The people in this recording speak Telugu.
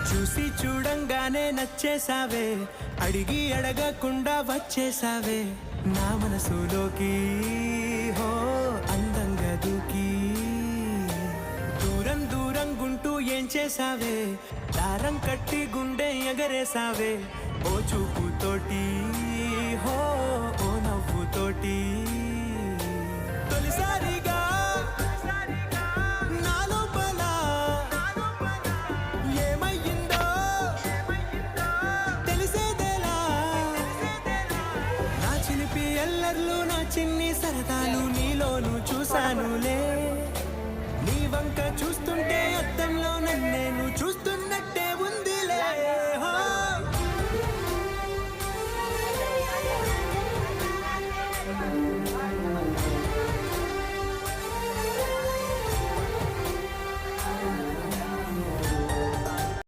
చూసి చూడంగానే నచ్చేసావే, అడిగి అడగకుండా వచ్చేసావే నా మనసులోకి. హో అందంగా దూకి దూరం దూరం గుంటూ ఏం చేసావే, దారం కట్టి గుండె ఎగరేసావే ఓ చూపుతోటి. హో ఓ నవ్వుతోటి తొలిసారిగా నా లోపల ఏమయ్యిందో తెలిసేదేలా. నా చిలిపి ఎల్లర్లు నా చిన్ని సరదాలు నీలోను చూశానులే, నీ వంక చూస్తుంటే అద్దంలో నన్నే